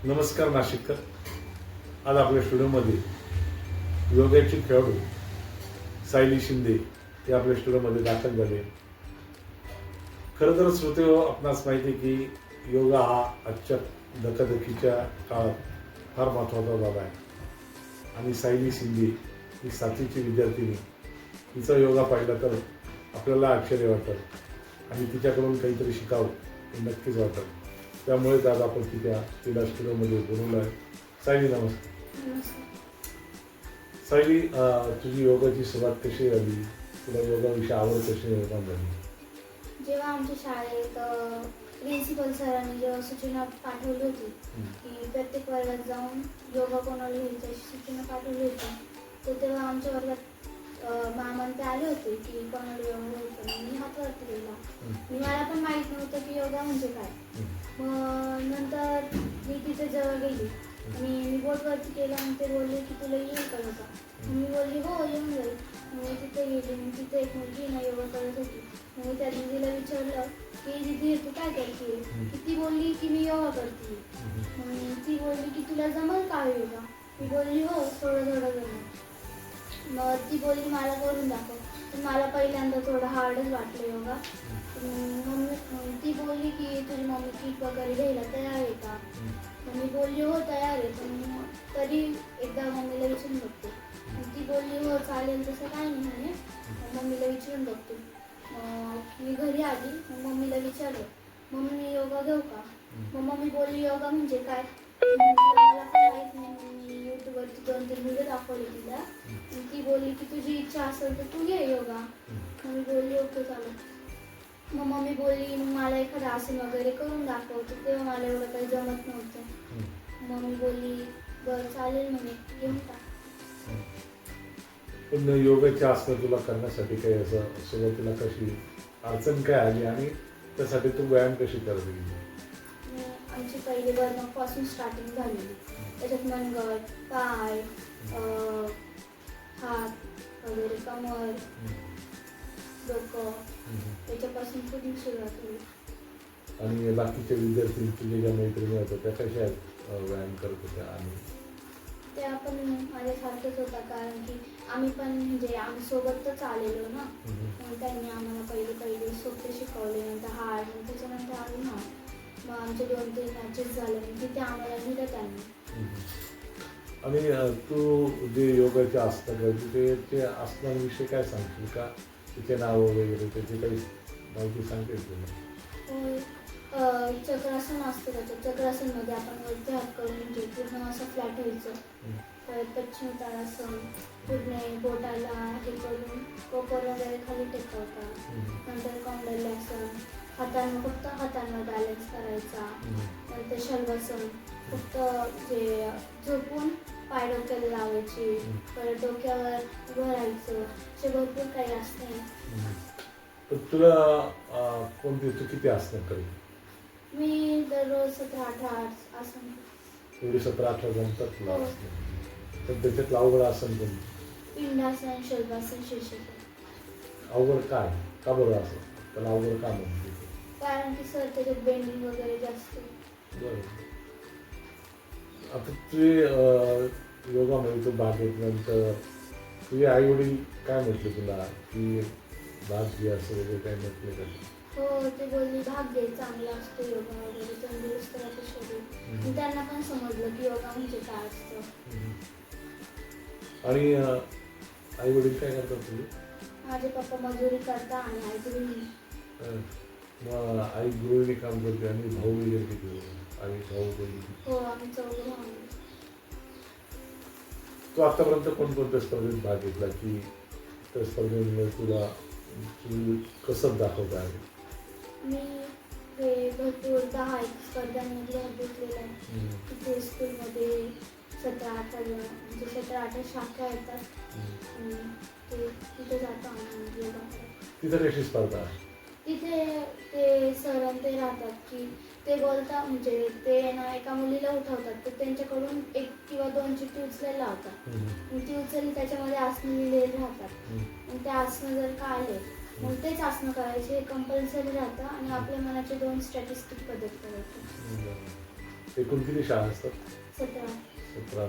नमस्कार नाशिककर. आज आपल्या स्टुडिओमध्ये योगाची खेळाडू सायली शिंदे हे आपल्या स्टुडिओमध्ये दाखल झाले. खरं तर श्रोते आपणास माहिती आहे की योगा हा आजच्या धकाधकीच्या काळात फार महत्त्वाचा झाला आहे. आणि सायली शिंदे ही 7वीची विद्यार्थिनी, तिचा योगा पाहिला तर आपल्याला आश्चर्य वाटतं आणि तिच्याकडून काहीतरी शिकावं हे नक्कीच वाटतं. त्यामुळेच आज आपण तिला स्टुडिओमध्ये बोलवलं आहे. सायली, नमस्कार. सायली, तुझी योगाची सुरुवात कशी झाली? तुला योगाविषयी आवड कशी निर्माण झाली? जेव्हा आमच्या शाळेत प्रिन्सिपल सरांनी जेव्हा सूचना पाठवली होती की प्रत्येक वर्गात जाऊन योगा कोणाला घ्यायची अशी सूचना पाठवली होती, तर तेव्हा आमच्या वर्गात मामान ते आले होते की कोणाला योगा घ्यायचं. मी हात वरती केला. मला पण माहीत नव्हतं की योगा म्हणजे काय. मग नंतर मी तिथे जवळ गेली आणि मी बोट वरती केला आणि ते बोलले की तुला येईल का योगा. मी बोलली हो येऊन जाईल. मी तिथे गेली. मी तिथे एक मुलगी ना योगा करत होती. मी त्या दिदीला विचारलं की दीदी तू काय करते. की ती बोलली की मी योगा करते. ती बोलली की तुला जमल का योगा. मी बोलली हो थोडं थोडं जमल. मग ती बोलली मला करून दाखव. पण मला पहिल्यांदा थोडं हार्डच वाटलं योगा. मम्मी ती बोलली की तुझी मम्मी किट वगैरे घ्यायला तयार आहे का. मी बोलली हो तयार आहे, पण तरी एकदा मम्मीला विचारून बघते. ती बोलली हो चालेल तसं काय नाही म्हणे, मम्मीला विचारून बघते. मी घरी आली. मम्मीला विचारलं मम्मी मी योगा घेऊ का. मग मम्मी बोलली योगा म्हणजे काय. मला पण माहीत नाही. मी यूट्यूबवरती 2-3 व्हिडिओ दाखवले तिला. ती बोलली की तुझी इच्छा असेल तर तू घे योगा. मी बोलली ओके चालेल. मग मम्मी बोलली मग मला एखादं आसन वगैरे करून दाखवते. तेव्हा मला एवढं काही जमत नव्हतं. मम्मी बोलली बरं चालेल म्हणे घेऊन टाक. पण योगाची आसनं तुला करण्यासाठी काही असं सुरुवातीला कशी अडचण काय आली आणि त्यासाठी तू व्यायाम कशी करत गेली? आमची पहिली बर्नपासून स्टार्टिंग झालेली. त्याच्यात मनगट, पाय, हात वगैरे, कमर, डोकं, त्याच्यापासून पूर्ण सुरुवात झाली. आणि बाकीच्या विद्यार्थी तुझे ज्या मैत्रिणी होत्या त्या कशा व्यायाम करत होत्या? आणि त्या पण माझ्यासारखंच होता, कारण की आम्ही पण म्हणजे आम्ही सोबतच आलेलो ना. मग त्यांनी आम्हाला पहिले सोपे शिकवले, नंतर हार्ड, त्याच्यानंतर आम्ही मग आमचे 2-3 मॅचेस झाले. तिथे आम्हाला दिलं त्यांनी. आणि तू जे योगाचे आसनं करते ते आसनांविषयी काय सांगशील का? तिचे नाव वगैरे त्याची काही माहिती सांगतेस तुला? चक्रासन असतं. त्याचं चक्रासनमध्ये आपण वरती हात करून म्हणजे पूर्ण असं फ्लॅट व्हायचं. परत पश्चिमोत्तानासन पूर्ण बोटाला हे करून कोपर वगैरे खाली टेकवतात. नंतर कौंडल्यासन फक्त हातांवर बॅलन्स करायचा. नंतर शल्वासन फक्त जे झोपून पाय डोक्याला लावायचे. परत डोक्यावर उभं राहायचं. असे भरपूर काही असते. तर तुला कोणती तू किती आसनं करते? मी दररोज 17-18 आसन. एवढी 17-18 जमतात तुला आसनं? तर त्याच्यातलं अवघड आसन कोणतं? पिंडासन, शल्वासन, शीर्षासन. अवघड काय? का बरं असं त्याला अवघड का म्हणते? कारण की सर त्याच्यात बेंडिंग वगैरे जास्त. बरं. आता तुझे योगामध्ये तू भाग घेतल्यानंतर तुझे आई वडील काय म्हटले तुला की भाग घे असं वगैरे काय म्हटले का? हो ते बोलले भाग घे, चांगला असतो योगा वगैरे, तंदुरुस्त राहते शरीर. त्यांना पण समजलं की योगा म्हणजे काय असतं. आणि आई वडील काय करतात तुझे? माझे पप्पा मजुरी करतात आणि आई गृहिणी. मग आई गृहिणी काम करते आणि भाऊ वगैरे किती? आई भाऊ वगैरे? हो आम्ही 4 आहोत. तू आतापर्यंत कोणकोणत्या स्पर्धेत भाग घेतला की त्या स्पर्धेमध्ये तुला तू कसं दाखवत आहे? मी हे भरपूर 10 स्पर्धांमध्ये भाग घेतलेला आहे. तिथे स्कूलमध्ये 17-18 म्हणजे 17-18 शाखा येतात. ते तिथे जातो आम्ही योगा. तिथं कशी स्पर्धा आहे? तिथे ते सर ते राहतात की ते बोलतात म्हणजे ते ना एका मुलीला उठवतात. तर त्यांच्याकडून 1 किंवा 2 चिठ्ठी उचलायला लावतात. ती उचलली त्याच्यामध्ये आसनं लिहिलेले राहतात. मग ते आसनं जर का आले मग तेच आसनं करायचे. हे कंपल्सरी राहतं आणि आपल्या मनाचे 2 स्टॅटिस्टिक पद्धत करायचे. एकूण किती शाळा असतात? 17. 17.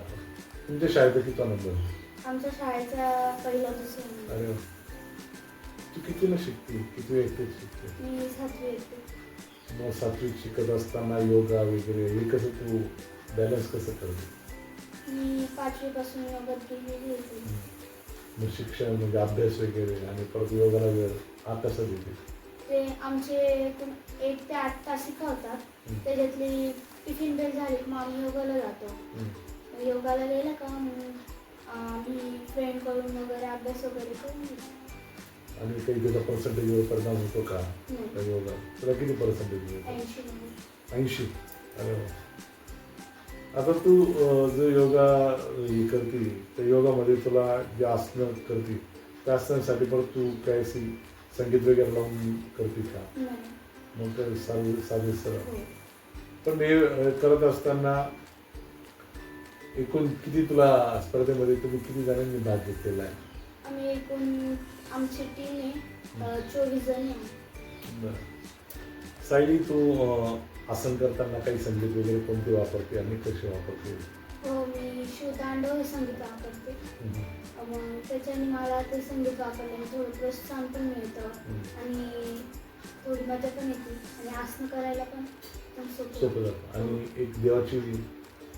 तुमच्या शाळेचा किती नंबर? आमच्या शाळेचा पहिला दुसरा नंबर. अरे वा. तू कितीला शिकते? किती एकटीच शिकते? मी 7वी येते. मग 7वीत शिकत असताना योगा वगैरे हे कसं तू बॅलन्स कसं करते? मी 5वी पासून योगा केलेली होती. मग शिक्षण म्हणजे अभ्यास वगैरे आणि परत योगाला वेळ हा कसा देते? ते आमचे एकूण 1 ते 8 तास शिकवतात. त्याच्यातली टिफिन बेल झाली की मग आम्ही योगाला जातो. योगाला गेलं का मग आम्ही फ्रेंडकडून वगैरे अभ्यास वगैरे करून घेतो. आणि काही त्याचा पर्सेंटेजवर परिणाम होतो का नाही. योगा? तुला किती पर्सेंटेज मिळतो? 80 मध्ये. 80. अरे वा. आता तू जो योगा हे करते त्या योगामध्ये तुला जे आसनं करते त्या आसनांसाठी परत तू काय अशी संगीत वगैरे लावून करते का? नाही. मग काय साधे सरळ. हो. पण हे करत असताना एकूण किती तुला स्पर्धेमध्ये तुम्ही किती जणांनी भाग घेतलेला आहे? आम्ही एकूण आमची टीम आहे 24 जण आहे. बरं. सायली, तू आसन करताना काही संगीत वगैरे कोणते वापरते आणि कसे वापरते? हो, मी शिवतांडव हे संगीत वापरते. मग त्याच्याने मला ते संगीत वापरल्याने थोडं प्रोत्साहन पण मिळतं आणि थोडी मजा पण येते आणि आसनं करायला पण सोपं जातं आणि एक देवाची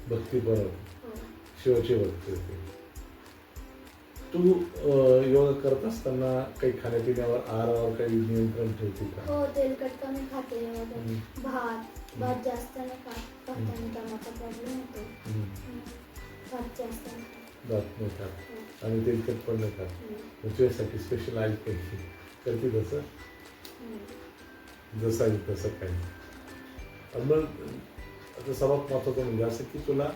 भक्ती बनवते, हो. शिवाची भक्ती होते. तू योगा करत असताना काही खाण्यापिण्यावर आहारावर काही नियंत्रण ठेवते का? हो, तेलकट कमी खाते. भात जास्त नाही खात. भाताने दमाचा प्रॉब्लेम होतो. भात जास्त नाही खात. भात नाही खात आणि तेलकट पण नाही खात. तुझ्यासाठी स्पेशल आहे काही करते तसं? जसं आहे तसं काही. आणि मग आता सर्वात महत्त्वाचं म्हणजे असं की तुला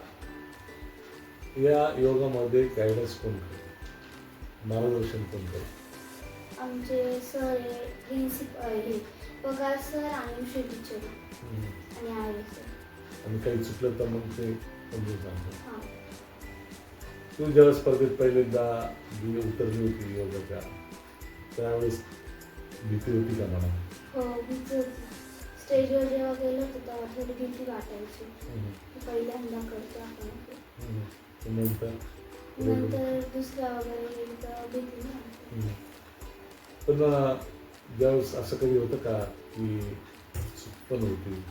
या योगामध्ये गायडन्स कोण करते, मार्गदर्शन कोण करते? आमचे सर आहे प्रिन्सिपल हे पगार सर आणि श्री टीचर आणि आर्य सर. आणि काही चुकलं तर मग ते समजून सांगतो. हां. तू जेव्हा स्पर्धेत पहिल्यांदा जी उतरली होती योगाच्या त्यावेळेस भीती होती का मला? हो, भीती होती. स्टेजवर जेव्हा गेलो होतो तेव्हा थोडी भीती वाटायची. पहिल्यांदा करतो आपण. नंतर दुसऱ्या वगैरे गेली तर भीती नाही. पण ज्यावेळेस असं कधी होतं का की चूक पण होती?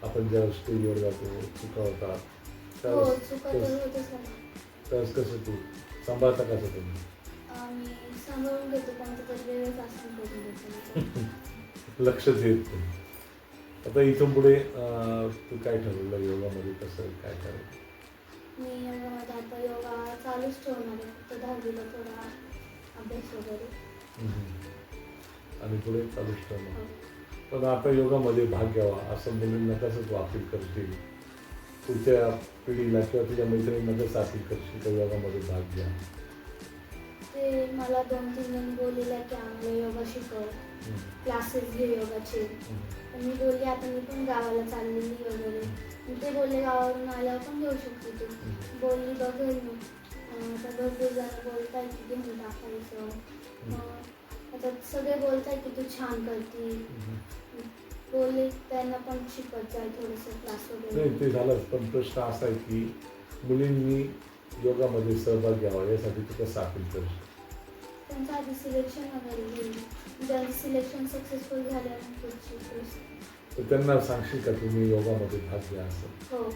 आपण ज्यावेळेस स्टेजवर जातो चुका होतात हो, चुका तर होतच नाही. त्यावेळेस कसं तू सांभाळता कसं तुम्ही? आम्ही सांभाळून घेतो कोणतं तरी वेगळंच आसन करून घेतो. लक्ष देत नाही. आता इथून पुढे तू काय ठरवलं योगामध्ये कसं काय करायचं? मी योगामध्ये आता योगा चालूच ठेवणार आहे. फक्त 10वीला थोडा अभ्यास वगैरे. आणि पुढे चालूच ठेवणार. पण आता योगामध्ये भाग घ्यावा असं मुलींना कसं तू अपील करशील? पुढच्या पिढीला किंवा तुझ्या मैत्रिणींना कसं अपील करशील तर योगामध्ये भाग घ्या? ते मला 2-3 जण बोललेलं आहे की आम्हाला योगा शिकव, क्लासेस घे योगाचे. पण मी बोलले आता मी पण गावाला चाललेली वगैरे. ते बोलले गावावरून आल्यावर पण घेऊ शकते तू. बोलली बघेल मी. आता भरपूर जण बोलत आहे की घेऊन टाकायचं. आता सगळे बोलत आहे की तू छान करते. बोलले त्यांना पण शिकवत जाय थोडंसं क्लास वगैरे. नाही ते झालंच, पण प्रश्न असा आहे की मुलींनी योगामध्ये सहभाग घ्यावा यासाठी तू कसं अपील करशील? त्यांचं आधी सिलेक्शन वगैरे घेईल. ज्यांचं सिलेक्शन सक्सेसफुल झाल्यानंतर पुढची गोष्ट. तर त्यांना सांगशील का तुम्ही योगामध्ये भाग घ्या असं? हो.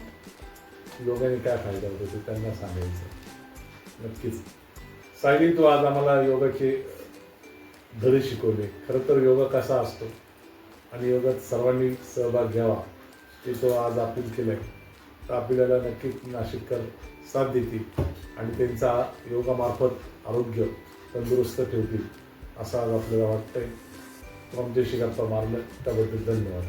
योगाने काय फायदा होतो ते त्यांना सांगायचं. नक्कीच. सायली, तू आज आम्हाला योगाचे धडे शिकवले. खरं तर योगा कसा असतो आणि योगात सर्वांनी सहभाग घ्यावा हे तो आज अपील केलं आहे. तर आपल्याला नक्कीच नाशिककर साथ देतील आणि त्यांचा योगामार्फत आरोग्य तंदुरुस्त ठेवतील असं आज आपल्याला वाटतंय. तुमच्याशी गप्पा मारलं त्याबद्दल धन्यवाद.